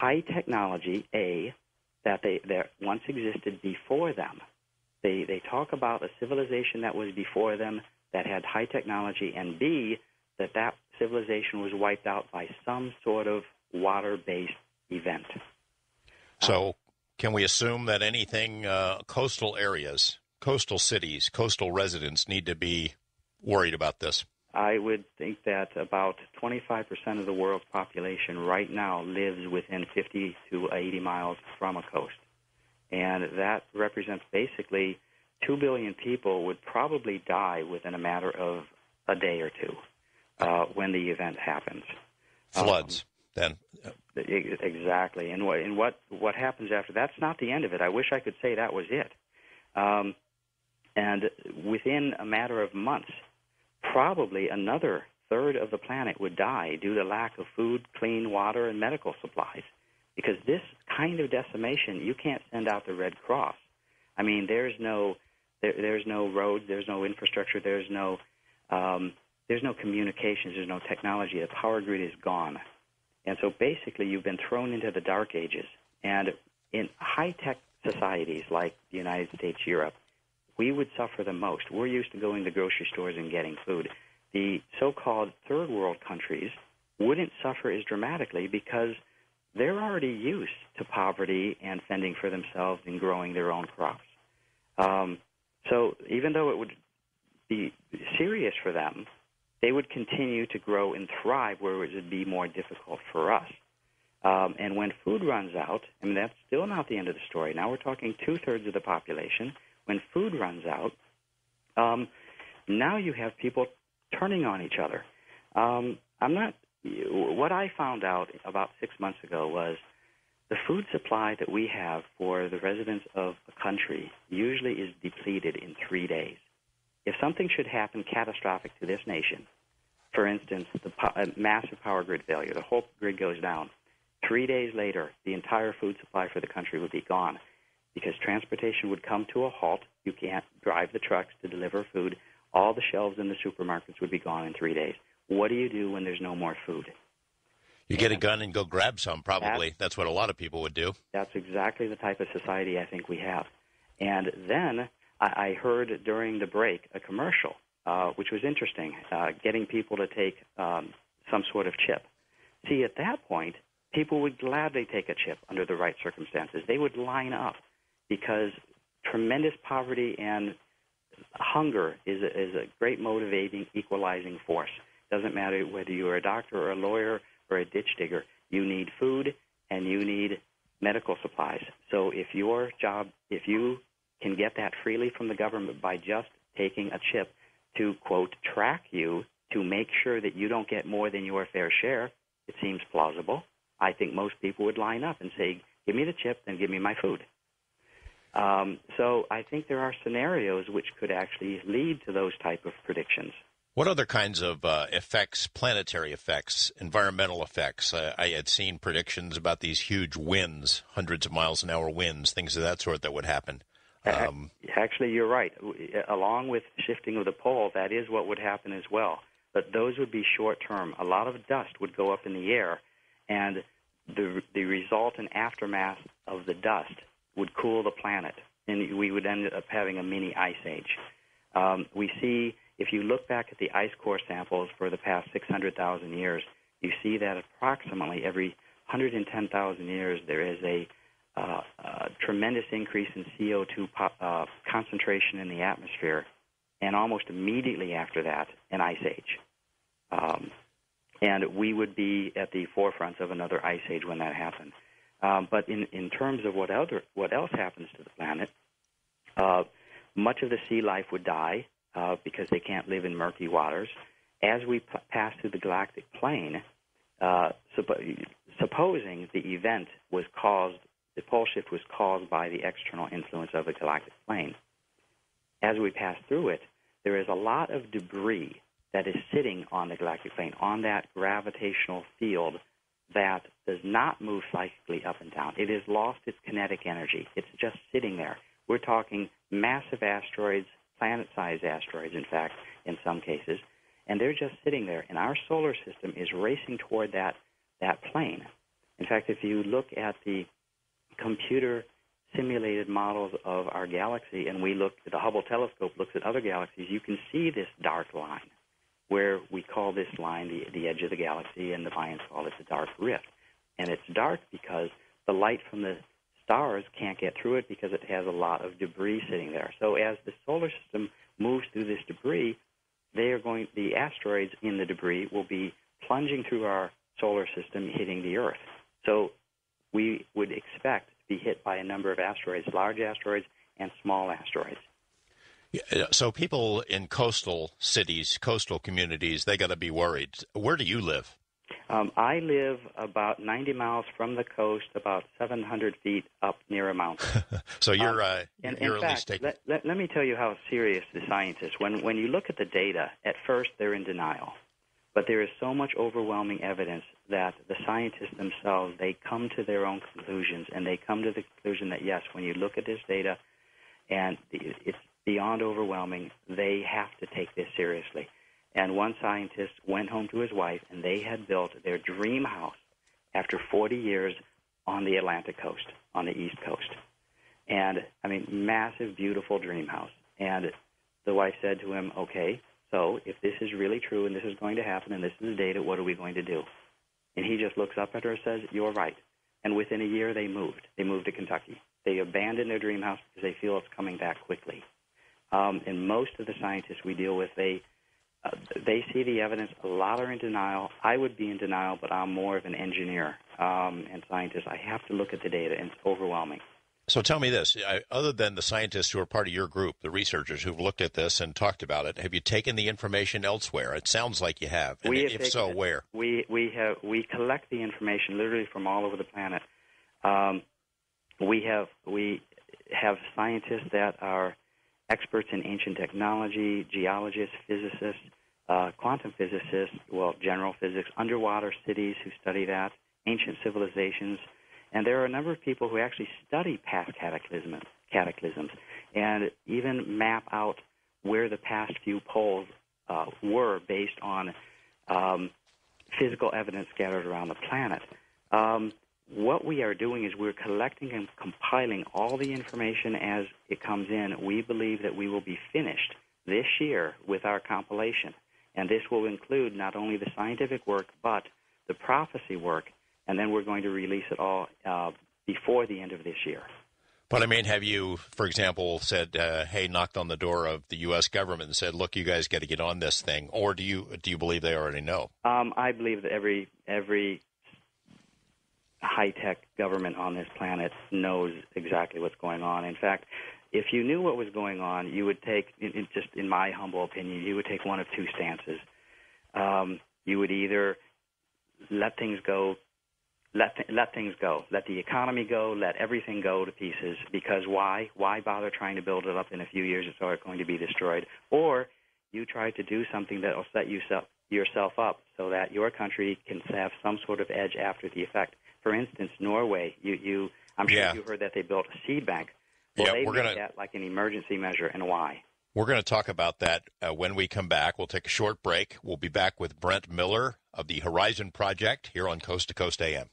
high technology, A, that once existed before them. They talk about a civilization that was before them that had high technology, and B, that civilization was wiped out by some sort of water-based event. So can we assume that anything coastal areas, coastal cities, coastal residents need to be worried about this? I would think that about 25% of the world's population right now lives within 50 to 80 miles from a coast. And that represents basically 2 billion people would probably die within a matter of a day or two when the event happens. Floods, then. Exactly. And what happens after? That's not the end of it. I wish I could say that was it. And within a matter of months, probably another third of the planet would die due to lack of food, clean water, and medical supplies. Because this kind of decimation, you can't send out the Red Cross. I mean, there's no roads, there's no infrastructure, there's no communications, there's no technology. The power grid is gone. And so basically you've been thrown into the dark ages. And in high-tech societies like the United States, Europe, we would suffer the most. We're used to going to grocery stores and getting food. The so-called third world countries wouldn't suffer as dramatically because they're already used to poverty and fending for themselves and growing their own crops. So even though it would be serious for them, they would continue to grow and thrive where it would be more difficult for us. And when food runs out, I mean, that's still not the end of the story. Now we're talking two-thirds of the population. When food runs out, now you have people turning on each other. What I found out about 6 months ago was the food supply that we have for the residents of a country usually is depleted in 3 days. If something should happen catastrophic to this nation, for instance, massive power grid failure, the whole grid goes down, 3 days later, the entire food supply for the country would be gone because transportation would come to a halt. You can't drive the trucks to deliver food. All the shelves in the supermarkets would be gone in 3 days. What do you do when there's no more food? You get a gun and go grab some, probably. That's what a lot of people would do. That's exactly the type of society I think we have. And then I heard during the break a commercial, which was interesting, getting people to take some sort of chip. See, at that point, people would gladly take a chip under the right circumstances. They would line up because tremendous poverty and hunger is a great motivating, equalizing force. Doesn't matter whether you're a doctor or a lawyer or a ditch digger. You need food and you need medical supplies. So if you can get that freely from the government by just taking a chip to, quote, track you to make sure that you don't get more than your fair share, it seems plausible. I think most people would line up and say, give me the chip, then give me my food. So I think there are scenarios which could actually lead to those type of predictions. What other kinds of effects, planetary effects, environmental effects? I had seen predictions about these huge winds, hundreds of miles an hour winds, things of that sort that would happen. Actually, you're right. Along with shifting of the pole, that is what would happen as well. But those would be short-term. A lot of dust would go up in the air, and the resultant aftermath of the dust would cool the planet, and we would end up having a mini ice age. We see, if you look back at the ice core samples for the past 600,000 years, you see that approximately every 110,000 years there is a tremendous increase in CO2 concentration in the atmosphere, and almost immediately after that, an ice age. And we would be at the forefront of another ice age when that happened. But in terms of what else happens to the planet, much of the sea life would die because they can't live in murky waters. As we pass through the galactic plane, supposing the event was caused, the pole shift was caused by the external influence of the galactic plane, as we pass through it, there is a lot of debris that is sitting on the galactic plane, on that gravitational field that does not move cyclically up and down. It has lost its kinetic energy. It's just sitting there. We're talking massive asteroids, planet-sized asteroids, in fact, in some cases, and they're just sitting there. And our solar system is racing toward that plane. In fact, if you look at the computer simulated models of our galaxy, and the Hubble telescope looks at other galaxies, you can see this dark line, where we call this line the edge of the galaxy, and the Mayans call it the dark rift. And it's dark because the light from the stars can't get through it because it has a lot of debris sitting there. So as the solar system moves through this debris, the asteroids in the debris will be plunging through our solar system, hitting the Earth. So we would expect to be hit by a number of asteroids, large asteroids and small asteroids. So people in coastal cities, coastal communities, they got to be worried. Where do you live? I live about 90 miles from the coast, about 700 feet up near a mountain. So you're in at fact, least taking... let me tell you how serious the scientists. When you look at the data, at first they're in denial, but there is so much overwhelming evidence that the scientists themselves, they come to their own conclusions, and they come to the conclusion that yes, when you look at this data, and it's beyond overwhelming, they have to take this seriously. And one scientist went home to his wife, and they had built their dream house after 40 years on the Atlantic coast, on the East Coast. And, I mean, massive, beautiful dream house. And the wife said to him, okay, so if this is really true and this is going to happen and this is the data, what are we going to do? And he just looks up at her and says, you're right. And within a year, they moved. They moved to Kentucky. They abandoned their dream house because they feel it's coming back quickly. And most of the scientists we deal with, they see the evidence. A lot are in denial. I would be in denial, but I'm more of an engineer and scientist. I have to look at the data, and it's overwhelming. So tell me this, other than the scientists who are part of your group, the researchers who've looked at this and talked about it, have you taken the information elsewhere? It sounds like you have. And if so, where? We collect the information literally from all over the planet. We have scientists that are experts in ancient technology, geologists, physicists, quantum physicists, general physics, underwater cities who study that, ancient civilizations. And there are a number of people who actually study past cataclysms and even map out where the past few poles were based on physical evidence scattered around the planet. What we are doing is we're collecting and compiling all the information as it comes in. We believe that we will be finished this year with our compilation. And this will include not only the scientific work, but the prophecy work. And then we're going to release it all before the end of this year. But, I mean, have you, for example, said, hey, knocked on the door of the U.S. government and said, look, you guys got to get on this thing? Or do you believe they already know? I believe that every high-tech government on this planet knows exactly what's going on. In fact, if you knew what was going on, you would take, just in my humble opinion, you would take one of two stances. You would either let things go, let the economy go, let everything go to pieces, because why? Why bother trying to build it up in a few years it's already going to be destroyed? Or you try to do something that will set yourself up so that your country can have some sort of edge after the effect. For instance, Norway, I'm sure you heard that they built a seed bank. Well, they made that like an emergency measure, and why? We're going to talk about that when we come back. We'll take a short break. We'll be back with Brent Miller of the Horizon Project here on Coast to Coast AM.